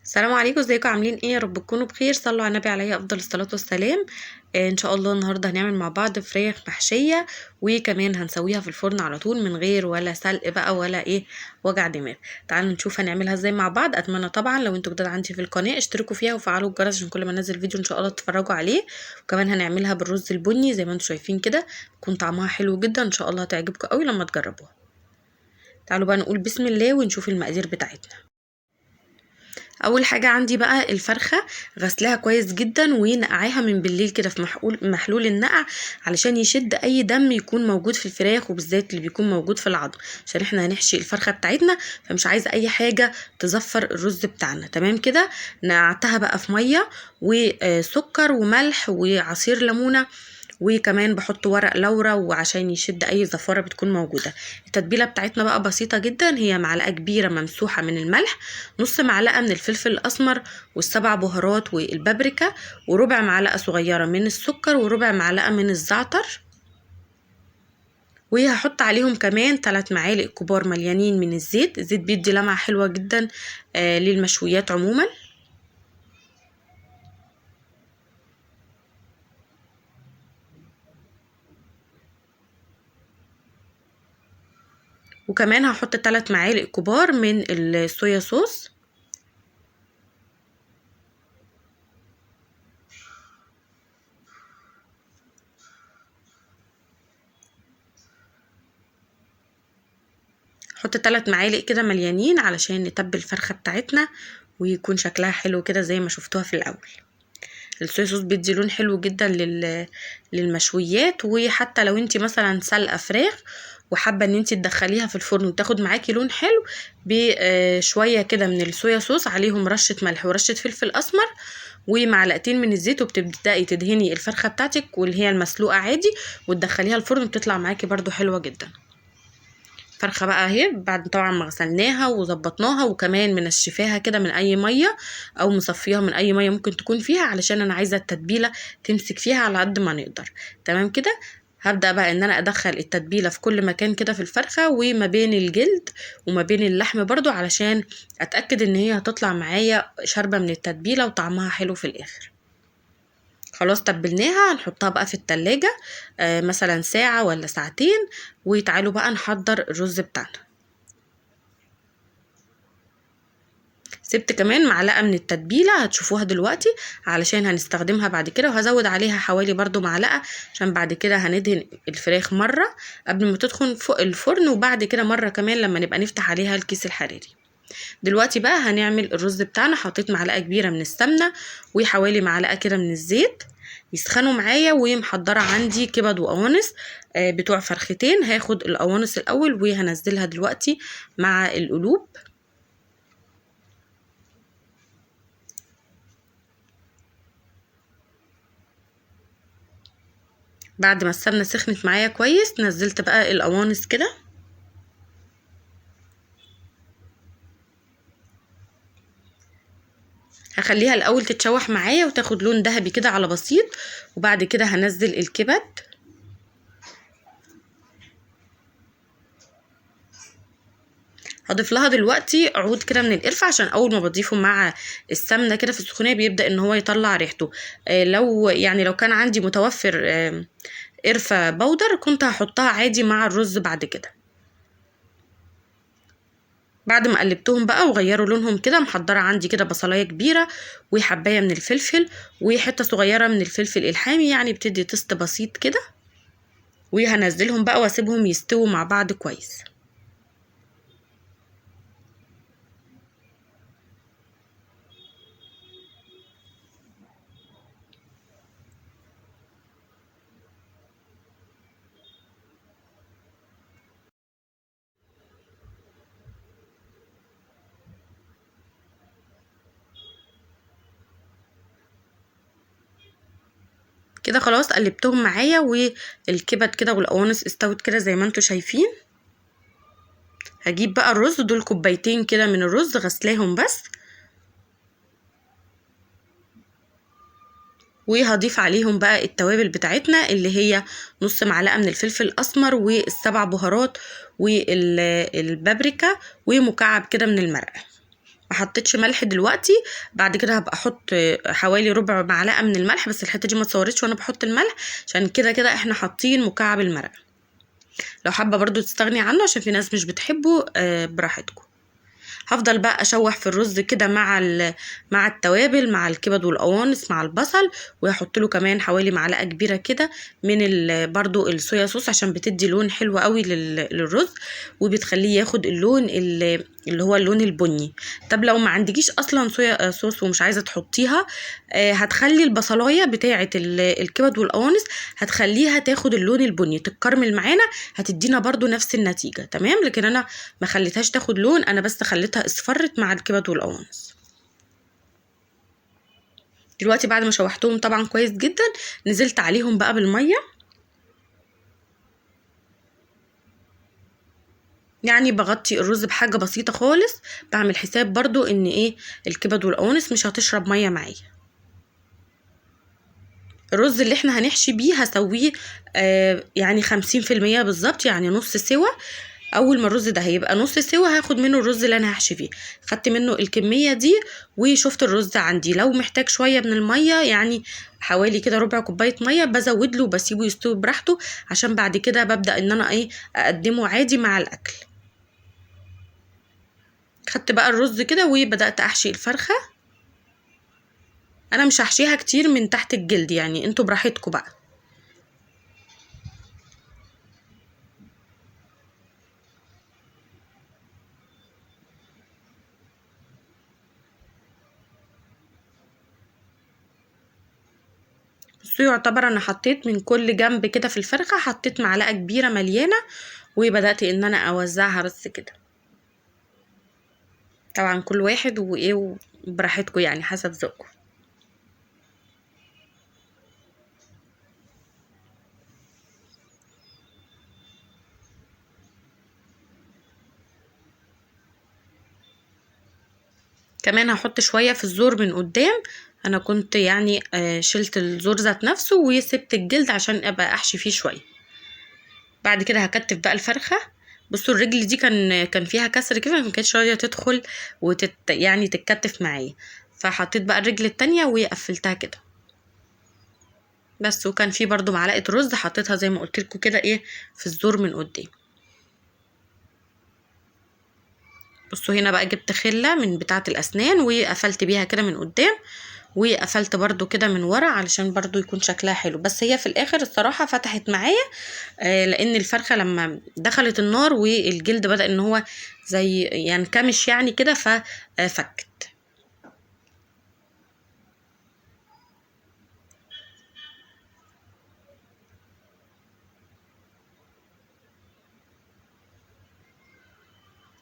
السلام عليكم، ازيكم؟ عاملين ايه؟ يا رب تكونوا بخير. صلوا على النبي عليه افضل الصلاه والسلام. ان شاء الله النهارده هنعمل مع بعض فراخ محشيه، وكمان هنسويها في الفرن على طول من غير ولا سلق بقى ولا ايه وجع دماغ. تعالوا نشوف هنعملها ازاي مع بعض. اتمنى طبعا لو انتوا جداد عندي في القناه اشتركوا فيها وفعلوا الجرس عشان كل ما انزل فيديو ان شاء الله تتفرجوا عليه. وكمان هنعملها بالرز البني زي ما انتوا شايفين كده، يكون طعمها حلو جدا ان شاء الله، هتعجبكم قوي لما تجربوها. تعالوا بقى نقول بسم الله ونشوف المقادير بتاعتنا. اول حاجه عندي بقى الفرخه، غسلها كويس جدا ونقعيها من بالليل كده في محلول النقع علشان يشد اي دم يكون موجود في الفراخ، وبالذات اللي بيكون موجود في العظم، عشان احنا هنحشي الفرخه بتاعتنا فمش عايزه اي حاجه تزفر الرز بتاعنا. تمام كده. نقعتها بقى في ميه وسكر وملح وعصير ليمونه، وكمان بحط ورق لورا وعشان يشد اي زفاره بتكون موجوده. التتبيله بتاعتنا بقى بسيطه جدا، هي معلقه كبيره ممسوحه من الملح، نص معلقه من الفلفل الاسمر والسبع بهارات والبابريكا، وربع معلقه صغيره من السكر، وربع معلقه من الزعتر، وهحط عليهم كمان 3 معالق كبار مليانين من الزيت. الزيت بيدي لمعه حلوه جدا للمشويات عموما. وكمان هحط 3 معالق كبار من الصويا صوص، حط 3 معالق كده مليانين علشان نتبل الفرخه بتاعتنا ويكون شكلها حلو كده زي ما شفتوها في الاول. الصويا صوص بيدي لون حلو جدا للمشويات، وحتى لو انت مثلا سلقه فراخ وحابه ان انت تدخليها في الفرن وتاخد معاكي لون حلو، بشويه كده من الصويا صوص عليهم رشه ملح ورشه فلفل اسمر ومعلقتين من الزيت، وبتبداي تدهني الفرخه بتاعتك واللي هي المسلوقه عادي وتدخليها الفرن، بتطلع معاكي برضو حلوه جدا. فرخه بقى اهي بعد طبعا ما غسلناها وظبطناها وكمان منشفاها كده من اي ميه، او مصفيها من اي ميه ممكن تكون فيها، علشان انا عايزه التتبيله تمسك فيها على قد ما نقدر. تمام كده. هبدا بقى ان انا ادخل التتبيله في كل مكان كده في الفرخه وما بين الجلد وما بين اللحم برضو، علشان اتاكد ان هي هتطلع معايا شاربه من التتبيله وطعمها حلو في الاخر. خلاص تبلناها، هنحطها بقى في التلاجة مثلا ساعة ولا ساعتين. وتعالوا بقى نحضر الرز بتاعنا. سبت كمان معلقة من التتبيلة هتشوفوها دلوقتي علشان هنستخدمها بعد كده، وهزود عليها حوالي برضو معلقة عشان بعد كده هندهن الفراخ مرة قبل ما تدخل فوق الفرن، وبعد كده مرة كمان لما نبقى نفتح عليها الكيس الحراري. دلوقتي بقى هنعمل الرز بتاعنا. حطيت معلقة كبيرة من السمنة وحوالي معلقة كده من الزيت يسخنوا معايا، ومحضرة عندي كبد وقوانص بتوع فرختين. هاخد القوانص الاول وهنزلها دلوقتي مع القلوب. بعد ما السمنة سخنت معايا كويس نزلت بقى القوانص كده. هخليها الاول تتشوح معايا وتاخد لون ذهبي كده على بسيط، وبعد كده هنزل الكبد. هضيف لها دلوقتي عود كده من القرفه، عشان اول ما بضيفه مع السمنه كده في السخونيه بيبدا ان هو يطلع ريحته. لو كان عندي متوفر قرفه بودر كنت هحطها عادي مع الرز بعد كده. بعد ما قلبتهم بقى وغيروا لونهم كده، محضره عندي كده بصلايه كبيره وحبايه من الفلفل وحته صغيره من الفلفل الحامي، يعني بتدي تست بسيط كده. وهنزلهم بقى واسيبهم يستووا مع بعض كويس. كده خلاص قلبتهم معايا، والكبد كده والقوانص استوت كده زي ما انتوا شايفين. هجيب بقى الرز، دول كوبايتين كده من الرز غسلاهم بس، وهضيف عليهم بقى التوابل بتاعتنا اللي هي نص معلقه من الفلفل الاسمر والسبع بهارات والبابريكا ومكعب كده من المرقه. ما حطيتش ملح دلوقتي، بعد كده هبقى احط حوالي ربع معلقه من الملح، بس الحته دي ما اتصورتش وانا بحط الملح عشان كده كده احنا حاطين مكعب المرقه. لو حابه برضو تستغني عنه عشان في ناس مش بتحبه براحتكم. هفضل بقى اشوح في الرز كده مع التوابل، مع الكبد والقوانص، مع البصل، وهحط له كمان حوالي معلقه كبيره كده من برضو الصويا صوص عشان بتدي لون حلو قوي للرز، وبتخليه ياخد اللون اللي هو اللون البني. طب لو ما عندكيش اصلا صويا صوص ومش عايزه تحطيها، هتخلي البصلايه بتاعه الكبد والقوانص هتخليها تاخد اللون البني تتكرمل معانا، هتدينا برضو نفس النتيجه تمام. لكن انا ما خليتهاش تاخد لون، انا بس خليتها اصفرت مع الكبد والقوانص. دلوقتي بعد ما شوحتهم طبعا كويس جدا، نزلت عليهم بقى بالميه، يعني بغطي الرز بحاجه بسيطه خالص، بعمل حساب برضو ان الكبد والقوانص مش هتشرب ميه معايا. الرز اللي احنا هنحشي بيه هسويه يعني 50% بالظبط، يعني نص سوا. اول ما الرز ده هيبقى نص سوا هاخد منه الرز اللي انا هحشي فيه، خدت منه الكميه دي وشفت الرز عندي لو محتاج شويه من الميه، يعني حوالي كده ربع كوبايه ميه، بزود له وبسيبه يستوي براحته، عشان بعد كده ببدا ان انا اقدمه عادي مع الاكل. خدت بقى الرز كده وبدات احشي الفرخه. انا مش هحشيها كتير من تحت الجلد، يعني انتوا براحتكم بقى. بصوا يعتبر انا حطيت من كل جنب كده في الفرخه، حطيت معلقه كبيره مليانه وبدات ان انا اوزعها بس كده. طبعا كل واحد براحتكم يعني حسب ذوقكم. كمان هحط شويه في الزور من قدام، انا كنت يعني شلت الزور ذات نفسه وسبت الجلد عشان ابقى احشي فيه شويه. بعد كده هكتف بقى الفرخه. بصوا الرجل دي كان فيها كسر كده، ما كانتش راضيه تدخل يعني تتكتف معايا، فحطيت بقى الرجل التانية وقفلتها كده بس. وكان في برضو معلقه رز حطيتها زي ما قلت لكم كده في الزور من قدام. بصوا هنا بقى جبت خله من بتاعه الاسنان وقفلت بيها كده من قدام، وقفلت برضو كده من ورا علشان برضو يكون شكلها حلو. بس هي في الاخر الصراحه فتحت معايا لان الفرخه لما دخلت النار والجلد بدأ ان هو زي ينكمش يعني كده ففكت.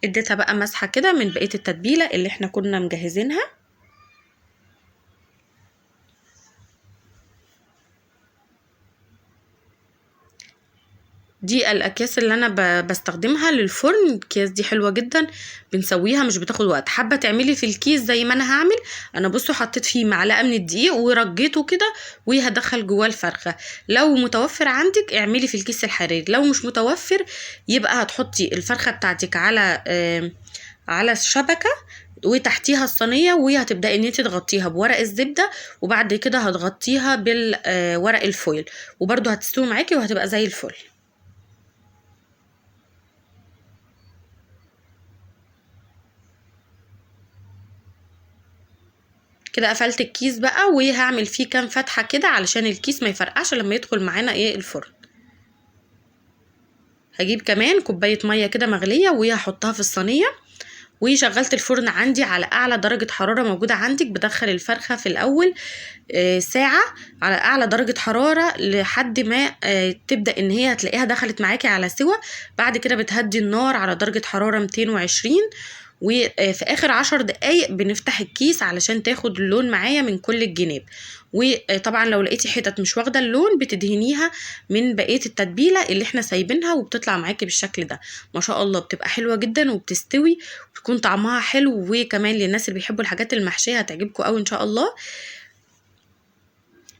اديتها بقى مسحه كده من بقيه التتبيله اللي احنا كنا مجهزينها. دي الاكياس اللي انا بستخدمها للفرن، الكياس دي حلوه جدا بنسويها مش بتاخد وقت. حابه تعملي في الكيس زي ما انا هعمل، انا بصوا حطيت فيه معلقه من الدقيق ورجيته كده وهدخل جواه الفرخه. لو متوفر عندك اعملي في الكيس الحراري، لو مش متوفر يبقى هتحطي الفرخه بتاعتك على الشبكه وتحتيها الصينيه، وهتبداي ان انت تغطيها بورق الزبده، وبعد كده هتغطيها بالورق الفويل، وبرده هتستوي معاكي وهتبقى زي الفل. كده قفلت الكيس بقى وهعمل فيه كام فتحه كده علشان الكيس ما يفرقعش لما يدخل معانا الفرن. هجيب كمان كوبايه ميه كده مغليه وهحطها في الصينيه، وشغلت الفرن عندي على اعلى درجه حراره موجوده عندك. بدخل الفرخه في الاول ساعه على اعلى درجه حراره لحد ما تبدا ان هي هتلاقيها دخلت معاكي على سوا. بعد كده بتهدي النار على درجه حراره 220، وفي اخر 10 دقايق بنفتح الكيس علشان تاخد اللون معايا من كل الجناب. وطبعا لو لقيتي حتت مش واخده اللون بتدهنيها من بقيه التتبيله اللي احنا سايبينها، وبتطلع معاكي بالشكل ده. ما شاء الله بتبقى حلوه جدا وبتستوي وبتكون طعمها حلو. وكمان للناس اللي بيحبوا الحاجات المحشيه هتعجبكم قوي ان شاء الله.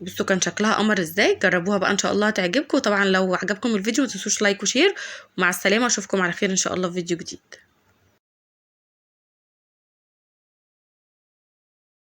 بصوا كان شكلها قمر ازاي، جربوها بقى ان شاء الله هتعجبكم. طبعا لو عجبكم الفيديو ما تنسوش لايك وشير، ومع السلامه اشوفكم على خير ان شاء الله في فيديو جديد.